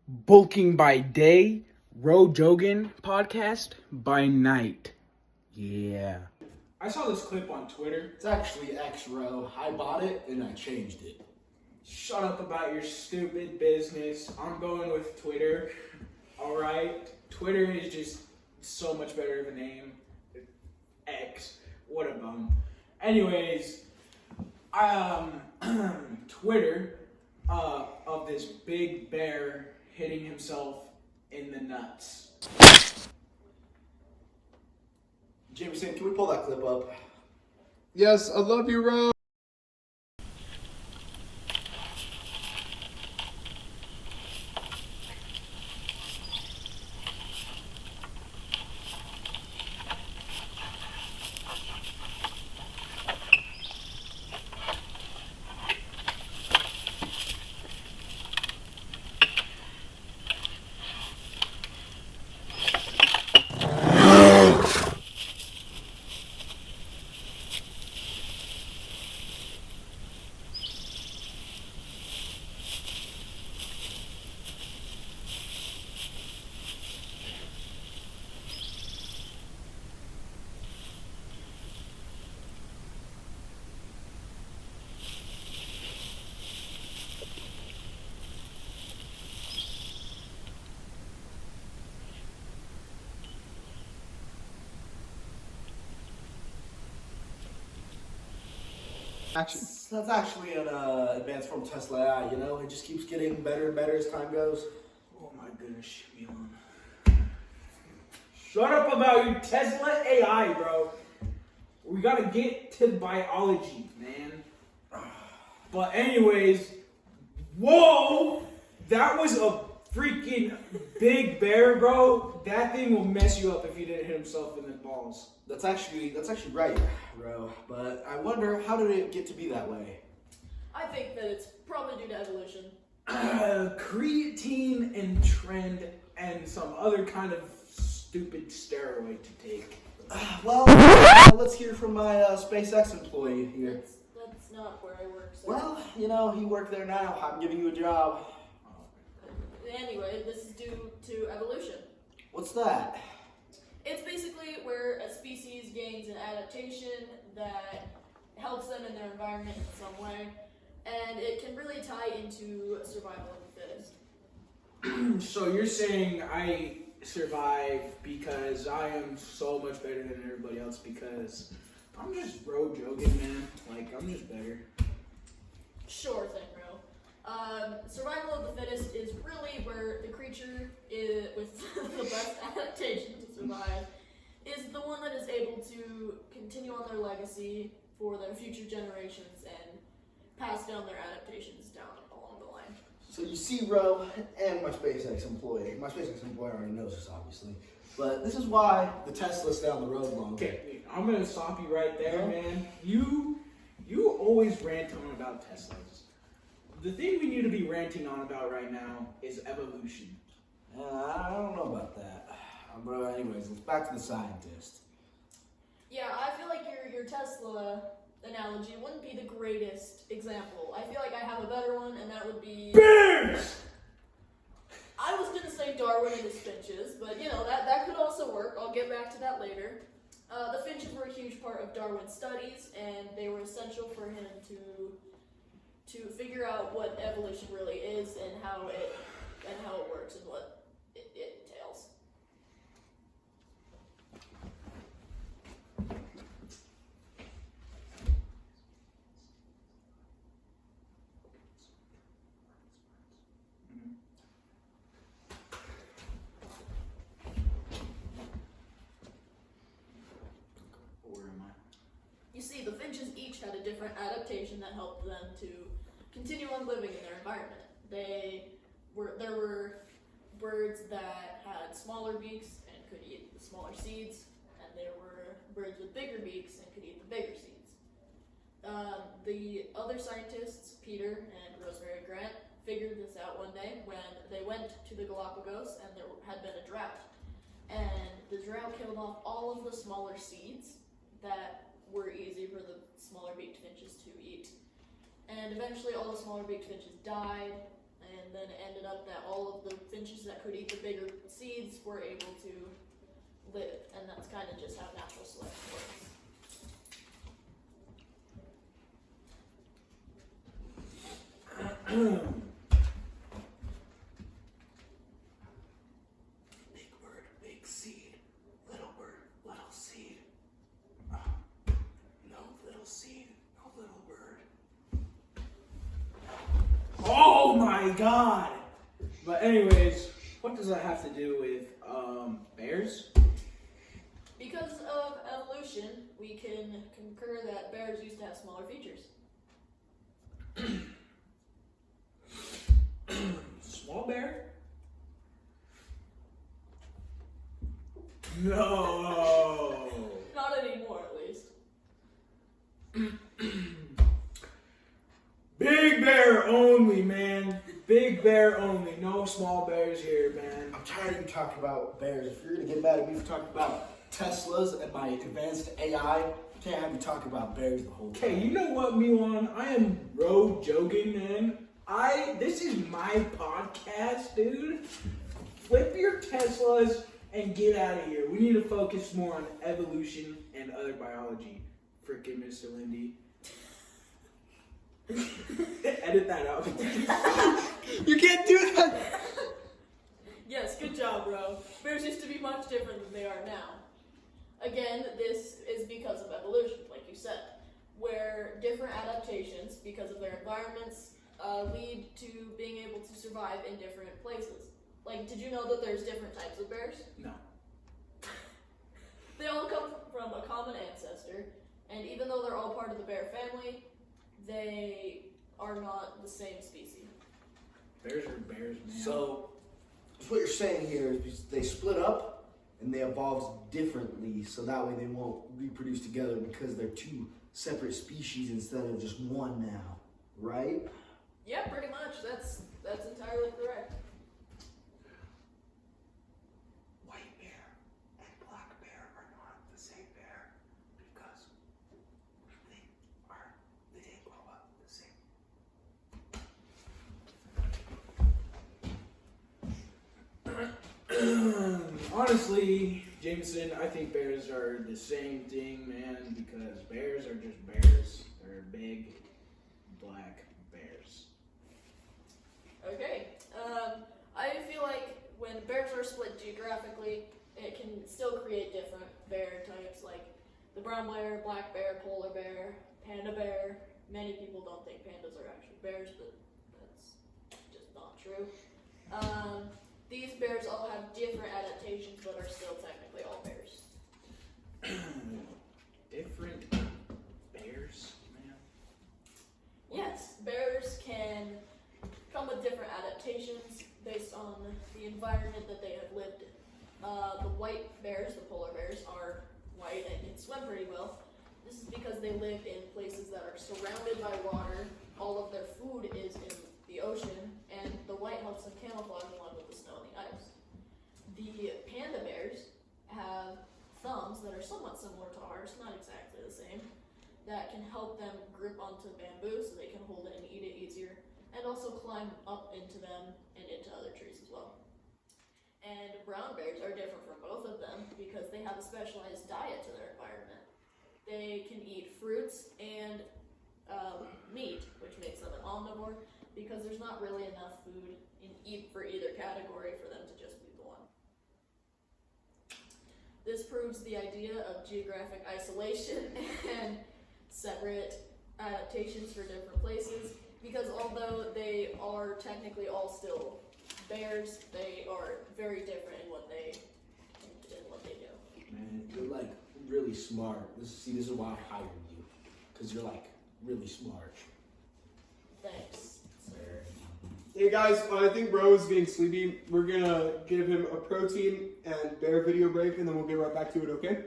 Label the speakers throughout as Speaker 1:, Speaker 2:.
Speaker 1: Bulking by day, jogan podcast by night. Yeah. I saw this clip on Twitter.
Speaker 2: It's actually X-Row. I bought it and I changed it.
Speaker 1: Shut up about your stupid business. I'm going with Twitter. Alright? Twitter is just so much better of a name. X. What a bum. Anyways, Twitter of this big bear hitting himself in the nuts.
Speaker 2: Jameson, can we pull that clip up?
Speaker 3: Yes, I love you, Ro. Action.
Speaker 2: That's actually an advanced form of Tesla AI, you know? It just keeps getting better and better as time goes.
Speaker 1: Oh my goodness, Milan. Shut up about your Tesla AI, bro. We gotta get to biology, man. But anyways, whoa! That was a freaking big bear, bro. That thing will mess you up if he didn't hit himself in the balls.
Speaker 2: That's actually right, Ro. But I wonder, how did it get to be that way?
Speaker 4: I think that it's probably due to evolution.
Speaker 1: Creatine and trend and some other kind of stupid steroid to take.
Speaker 2: Well, let's hear from my SpaceX employee here.
Speaker 4: That's not where I work, so.
Speaker 2: Well, you know, you work there now. I'm giving you a job.
Speaker 4: Anyway, this is due to evolution.
Speaker 2: What's that?
Speaker 4: It's basically where a species gains an adaptation that helps them in their environment in some way, and it can really tie into survival of the fittest.
Speaker 1: So you're saying I survive because I am so much better than everybody else because I'm just jogan, man. Like, I'm just better.
Speaker 4: Sure thing, bro. Survival of the fittest is really where the creature with the best adaptation to survive is the one that is able to continue on their legacy for their future generations and pass down their adaptations down along the line.
Speaker 2: So you see, Ro, and my SpaceX employee already knows this, obviously, but this is why the Tesla's down the road longer.
Speaker 1: Okay, I'm gonna stop you right there, man. You always rant on about Teslas. The thing we need to be ranting on about right now is evolution.
Speaker 2: I don't know about that. Bro, anyways, let's back to the scientist.
Speaker 4: Yeah, I feel like your Tesla analogy wouldn't be the greatest example. I feel like I have a better one, and that would be
Speaker 1: Bears!
Speaker 4: I was gonna say Darwin and his finches, but you know that could also work. I'll get back to that later. The finches were a huge part of Darwin's studies, and they were essential for him to figure out what evolution really is and how it works and what it entails. You see, the finches each had a different adaptation that helped them to continue on living in their environment. There were birds that had smaller beaks and could eat the smaller seeds, and there were birds with bigger beaks and could eat the bigger seeds. The other scientists, Peter and Rosemary Grant, figured this out one day when they went to the Galapagos and there had been a drought. And the drought killed off all of the smaller seeds that were easy for the smaller beaked finches to eat. And eventually all the smaller beaked finches died, and then it ended up that all of the finches that could eat the bigger seeds were able to live, and that's kind of just how natural selection works.
Speaker 1: Big bird, big seed. Little bird, little seed. No little seed, no little bird. Oh my god! But anyways, what does that have to do with bears?
Speaker 4: Because of evolution, we can concur that bears used to have smaller features.
Speaker 1: Small bear? No.
Speaker 4: Not anymore, at least.
Speaker 1: Big bear only, man. Big bear only. No small bears here, man.
Speaker 2: I'm tired of you talking about bears. If you're gonna get mad at me for talking about Teslas and my advanced AI, you can't have me talk about bears the whole time.
Speaker 1: Okay, you know what, Milan? I am joking, man. This is my podcast, dude. Flip your Teslas and get out of here. We need to focus more on evolution and other biology. Frickin' Mr. Lindy. Edit that out.
Speaker 3: You can't do that!
Speaker 4: Yes, good job, bro. Bears used to be much different than they are now. Again, this is because of evolution, like you said, where different adaptations, because of their environments, lead to being able to survive in different places. Like, did you know that there's different types of bears?
Speaker 1: No.
Speaker 4: They all come from a common ancestor, and even though they're all part of the bear family, they are not the same species.
Speaker 1: Bears are bears, man.
Speaker 2: So, what you're saying here is they split up and they evolved differently, so that way they won't reproduce together because they're two separate species instead of just one now, right?
Speaker 4: Yeah, pretty much. That's entirely correct.
Speaker 1: White bear and black bear are not the same bear because they didn't grow up the same. Honestly, Jameson, I think bears are the same thing, man, because bears are just bears. They're big, black bears.
Speaker 4: Okay. I feel like when bears are split geographically, it can still create different bear types, like the brown bear, black bear, polar bear, panda bear. Many people don't think pandas are actually bears, but that's just not true. These bears all have different adaptations, but are still technically all bears.
Speaker 1: Different bears, man.
Speaker 4: Yes, bears can come with different adaptations based on the environment that they have lived in. The white bears, the polar bears, are white and can swim pretty well. This is because they live in places that are surrounded by water. All of their food is in the ocean, and the white helps them camouflage along with the snow and the ice. The panda bears have thumbs that are somewhat similar to ours, not exactly the same, that can help them grip onto bamboo so they can hold it and eat it easier, and also climb up into them and into other trees as well. And brown bears are different from both of them because they have a specialized diet to their environment. They can eat fruits and meat, which makes them an omnivore, because there's not really enough food for either category for them to just be the one. This proves the idea of geographic isolation and separate adaptations for different places, because although they are technically all still bears, they are very different in what they do.
Speaker 2: Man, you're like really smart. This is why I hired you, because you're like really smart.
Speaker 4: Thanks, sir.
Speaker 3: Hey guys, I think bro is getting sleepy. We're gonna give him a protein and bear video break, and then we'll get right back to it, okay?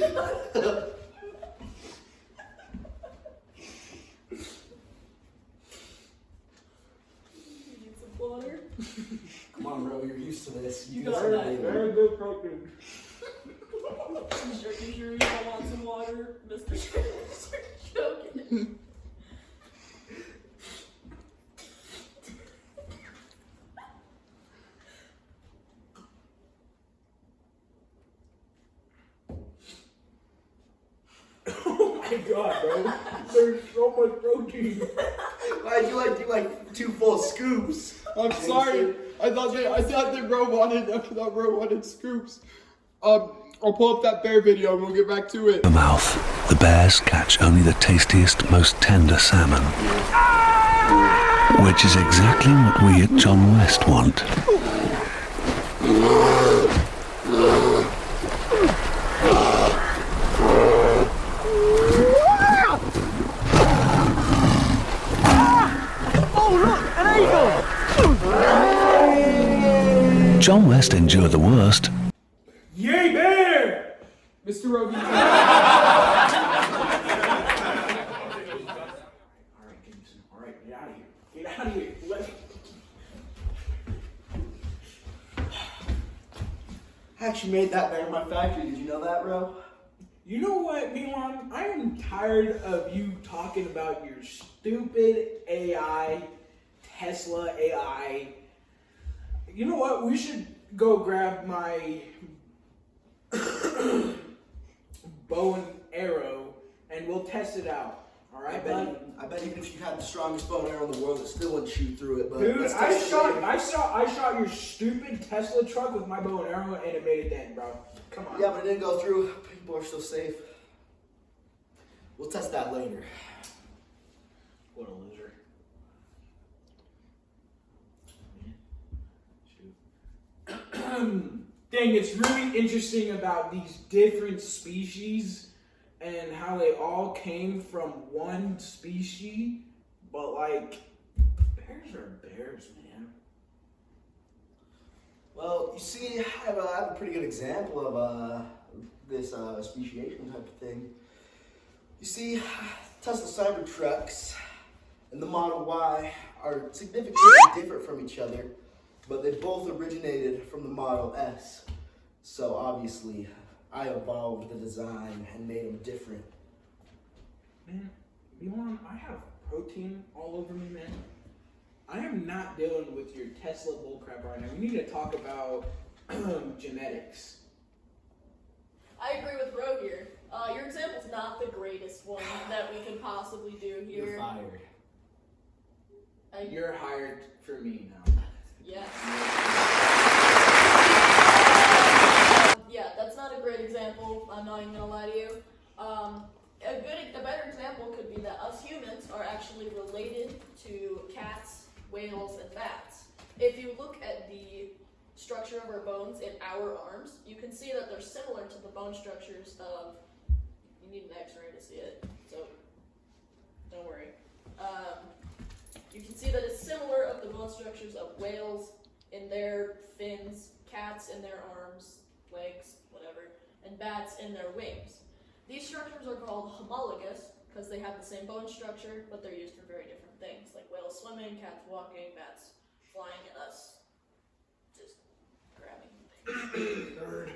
Speaker 4: You need some water?
Speaker 2: Come on, bro, you're used to this.
Speaker 4: You
Speaker 2: deserve
Speaker 4: got that.
Speaker 2: it.
Speaker 3: Very good protein.
Speaker 4: You sure you don't want some water, Mr. Jogan?
Speaker 1: Oh my god, bro. There's so much protein.
Speaker 2: Why'd you do like 2 full scoops?
Speaker 3: I'm sorry. I thought that bro wanted scoops. I'll pull up that bear video and we'll get back to it.
Speaker 5: The mouth, the bears catch only the tastiest, most tender salmon. Which is exactly what we at John West want. John West endured the worst.
Speaker 1: Yay, bear!
Speaker 3: Mr. Rogan.
Speaker 1: Alright, Jameson. Alright, get out of here. Get out of here.
Speaker 2: I actually made that bear in my factory. Did you know that, bro?
Speaker 1: You know what, Milan? I am tired of you talking about your stupid AI, Tesla AI. You know what? We should go grab my bow and arrow and we'll test it out. Alright, bud?
Speaker 2: I bet even if you had the strongest bow and arrow in the world, it still wouldn't shoot through it. But
Speaker 1: Dude,
Speaker 2: let's
Speaker 1: I
Speaker 2: test it later.
Speaker 1: shot your stupid Tesla truck with my bow and arrow and it made a dent, bro. Come on.
Speaker 2: Yeah, but it didn't go through. People are still safe. We'll test that later.
Speaker 1: What a loser. Thing it's really interesting about these different species and how they all came from one species, but like bears are bears, man.
Speaker 2: Well, you see, I have a pretty good example of this speciation type of thing. You see, Tesla Cybertrucks and the Model Y are significantly different from each other, but they both originated from the Model S. So obviously, I evolved the design and made them different.
Speaker 1: Man, Milan, I have protein all over me, man. I am not dealing with your Tesla bullcrap right now. We need to talk about genetics.
Speaker 4: I agree with Ro here. Your example's not the greatest one that we could possibly do here.
Speaker 2: You're fired.
Speaker 1: You're hired for me now.
Speaker 4: Yeah. Yeah, that's not a great example. I'm not even gonna lie to you. A better example could be that us humans are actually related to cats, whales, and bats. If you look at the structure of our bones in our arms, you can see that they're similar to the bone structures of. You need an X-ray to see it, so don't worry. You can see that it's similar of the bone structures of whales in their fins, cats in their arms, legs, whatever, and bats in their wings. These structures are called homologous because they have the same bone structure, but they're used for very different things, like whales swimming, cats walking, bats flying, and us just grabbing things.
Speaker 1: Nerd.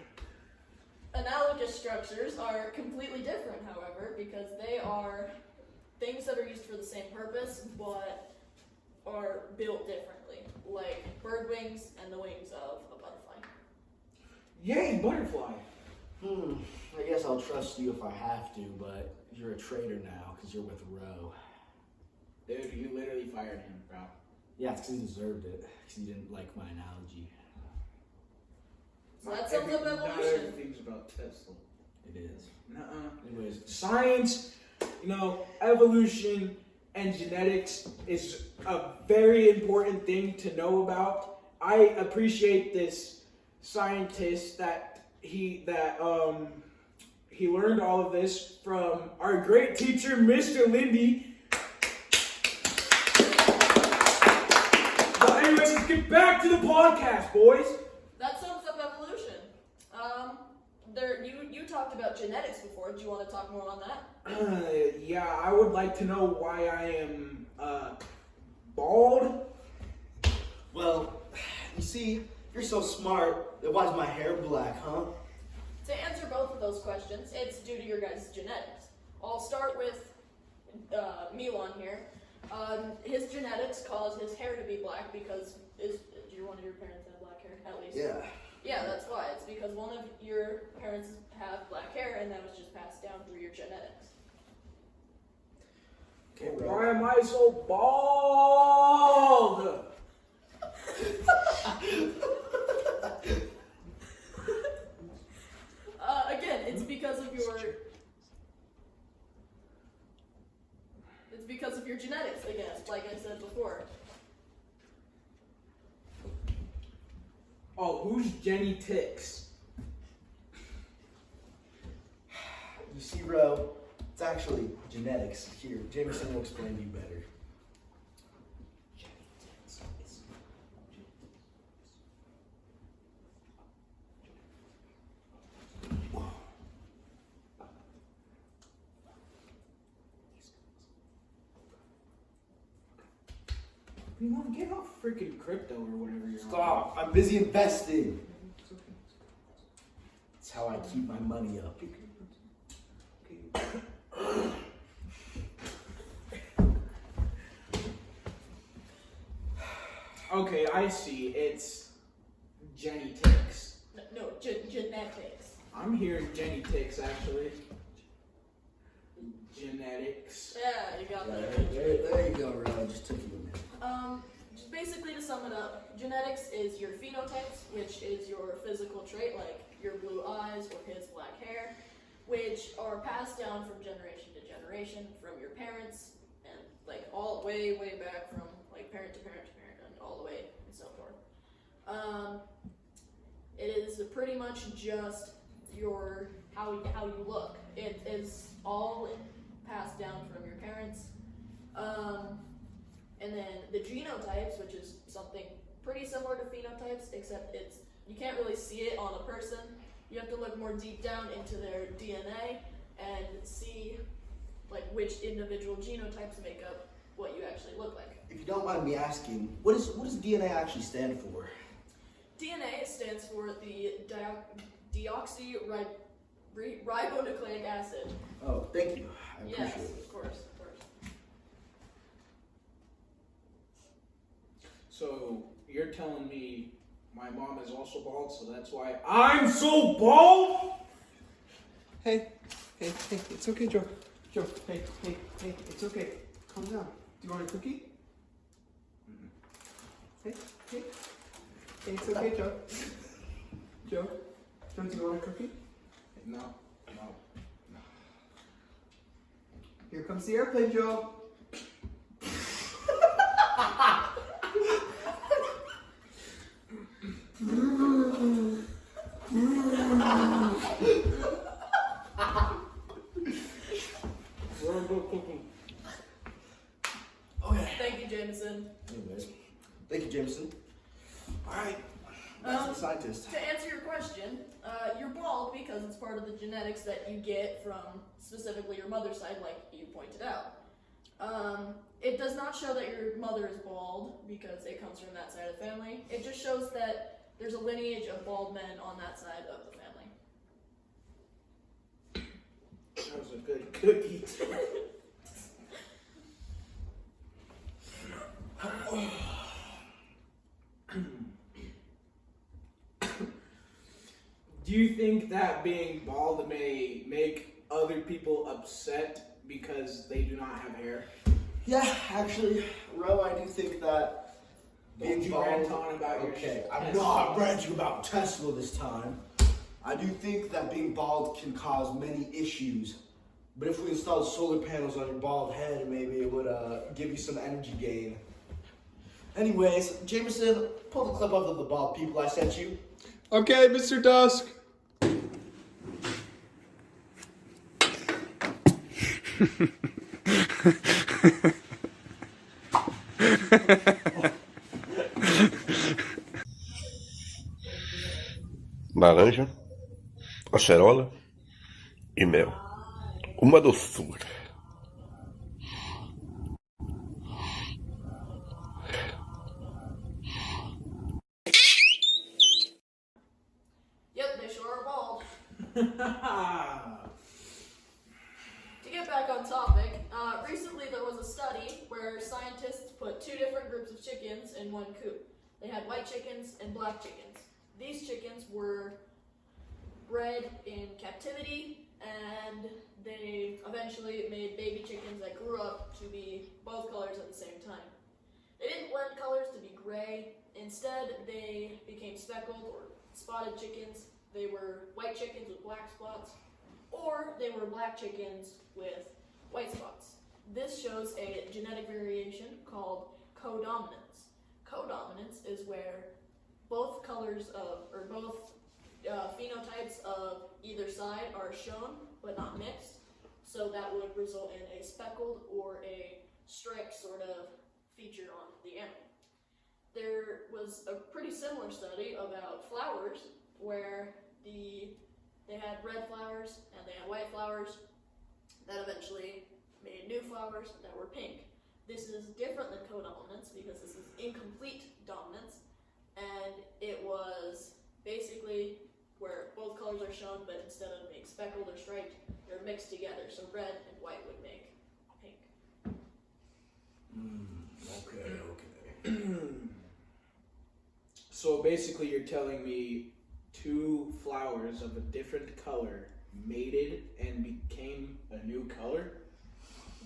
Speaker 4: Analogous structures are completely different, however, because they are things that are used for the same purpose, but are built differently, like bird wings and the wings of a butterfly.
Speaker 1: Yay, butterfly.
Speaker 2: I guess I'll trust you if I have to, but you're a traitor now because you're with Ro.
Speaker 1: Dude, you literally fired him, bro.
Speaker 2: Yeah, it's because he deserved it. Because he didn't like my analogy.
Speaker 4: So that sums up
Speaker 1: Not
Speaker 4: evolution.
Speaker 1: everything's about Tesla.
Speaker 2: It is.
Speaker 1: Nuh-uh.
Speaker 2: Anyways,
Speaker 1: Science, evolution and genetics is a very important thing to know about. I appreciate this scientist that he learned all of this from our great teacher, Mr. Linde. But anyways, let's get back to the podcast, boys.
Speaker 4: That sums up evolution. you talked about genetics before. Do you want to talk more on that?
Speaker 1: Yeah, I would like to know why I am bald.
Speaker 2: Well, you see, you're so smart. Then why's my hair black, huh?
Speaker 4: To answer both of those questions, it's due to your guys' genetics. I'll start with Milan here. His genetics cause his hair to be black because do one of your parents have black hair at least?
Speaker 2: Yeah.
Speaker 4: Yeah, that's why. It's because one of your parents have black hair, and that was just passed down through your genetics.
Speaker 2: Okay, bro.
Speaker 1: Why am I so bald?
Speaker 4: Again, it's because of your genetics. Again, like I said before.
Speaker 1: Oh, who's Jenny Tix?
Speaker 2: You see, bro, it's actually genetics. Here, Jameson will explain to you better.
Speaker 1: You want to get off freaking crypto or whatever you're on.
Speaker 2: Stop! I'm busy investing. That's how I keep my money up.
Speaker 1: Okay, I see. It's Jenny Tix.
Speaker 4: No, genetics.
Speaker 1: I'm hearing Jenny Tix actually. Genetics.
Speaker 4: Yeah, you got that.
Speaker 2: There you go, bro. Just took you a minute.
Speaker 4: Just basically to sum it up, genetics is your phenotypes, which is your physical trait, like your blue eyes or his black hair, which are passed down from generation to generation from your parents, and like all way back from like parent to parent to parent, and all the way and so forth. It is pretty much just your how you look. It is all passed down from your parents. And then the genotypes, which is something pretty similar to phenotypes, except you can't really see it on a person. You have to look more deep down into their DNA and see like which individual genotypes make up what you actually look like.
Speaker 2: If you don't mind me asking, what does DNA actually stand for?
Speaker 4: DNA stands for the deoxyribonucleic acid.
Speaker 2: Oh, thank you. I appreciate
Speaker 4: Yes,
Speaker 2: it.
Speaker 4: of course.
Speaker 1: So you're telling me my mom is also bald, so that's why I'm so bald?
Speaker 3: Hey, it's okay, Joe. Joe, hey, it's okay. Calm down. Do you want a cookie? Hey, it's okay, Joe. Joe, do you want a cookie?
Speaker 1: No.
Speaker 3: Here comes the airplane, Joe.
Speaker 2: Okay.
Speaker 4: Thank you, Jameson.
Speaker 2: Anyways, thank you, Jameson. All right. Back to the scientist.
Speaker 4: To answer your question, you're bald because it's part of the genetics that you get from specifically your mother's side, like you pointed out. It does not show that your mother is bald because it comes from that side of the family. It just shows that there's a lineage of bald men on that side of the family.
Speaker 1: That was a good cookie. Do you think that being bald may make other people upset because they do not have hair?
Speaker 2: Yeah, actually, Ro, I do think that
Speaker 1: Don't you rant on about your
Speaker 2: Okay, I'm
Speaker 1: Tesla.
Speaker 2: not ranting about Tesla this time. I do think that being bald can cause many issues. But if we installed solar panels on your bald head, maybe it would give you some energy gain. Anyways, Jameson, pull the clip up of the bald people I sent you.
Speaker 3: Okay, Mr. Dusk.
Speaker 6: Laranja, acerola. bola e mel. Uma doçura.
Speaker 4: Yep, they sure are bald. To get back on topic, recently there was a study where scientists put two different groups of chickens in one coop. They had white chickens and black chickens. These chickens were bred in captivity, and they eventually made baby chickens that grew up to be both colors at the same time. They didn't blend colors to be gray. Instead, they became speckled or spotted chickens. They were white chickens with black spots, or they were black chickens with white spots. This shows a genetic variation called codominance. Codominance is where both colors of, or both phenotypes of either side are shown but not mixed, so that would result in a speckled or a striped sort of feature on the animal. There was a pretty similar study about flowers where they had red flowers and they had white flowers that eventually made new flowers that were pink. This is different than codominance because this is incomplete dominance, and it was basically where both colors are shown, but instead of being speckled or striped, they're mixed together. So red and white would make pink.
Speaker 2: Okay.
Speaker 1: So basically, you're telling me two flowers of a different color mated and became a new color?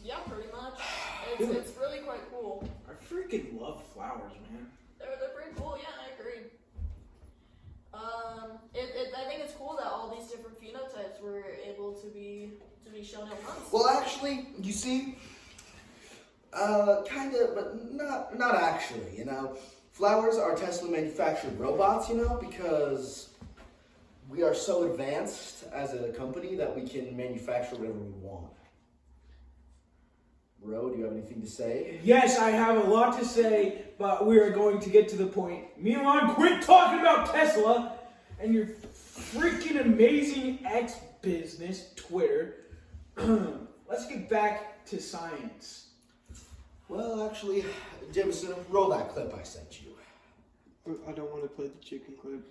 Speaker 4: Yeah, pretty much. It's really quite cool.
Speaker 1: I freaking love flowers, man.
Speaker 4: They're pretty cool. Yeah, I agree. I think it's cool that all these different phenotypes were able to be shown at once.
Speaker 2: Well, actually, you see, kind of, but not actually. You know, flowers are Tesla manufactured robots. You know, because we are so advanced as a company that we can manufacture whatever we want. Ro, do you have anything to say?
Speaker 1: Yes, I have a lot to say, but we are going to get to the point. Milan, quit talking about Tesla and your freaking amazing X business, Twitter. Let's get back to science.
Speaker 2: Well, actually, Jameson, roll that clip I sent you.
Speaker 3: I don't want to play the chicken clip.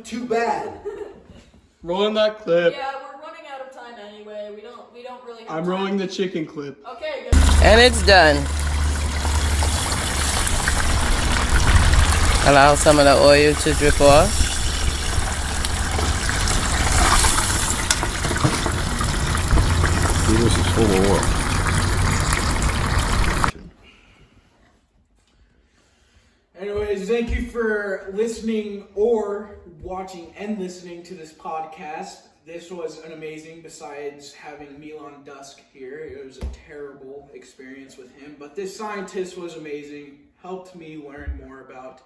Speaker 2: Too bad.
Speaker 3: Rolling that clip.
Speaker 4: Yeah, we're running out of time anyway. We don't really have
Speaker 3: I'm
Speaker 4: time.
Speaker 3: rolling the chicken clip.
Speaker 4: Okay, good.
Speaker 7: And it's done. Allow some of the oil to drip off.
Speaker 6: This is full of oil.
Speaker 1: Anyways, thank you for listening or watching and listening to this podcast. This was an amazing, besides having Milan Dusk here. It was a terrible experience with him, but this scientist was amazing, helped me learn more about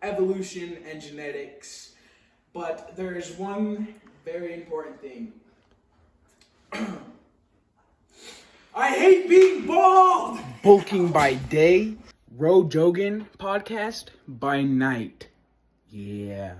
Speaker 1: evolution and genetics. But there's one very important thing. I hate being bald! Bulking by day, Jogan podcast by night. Yeah.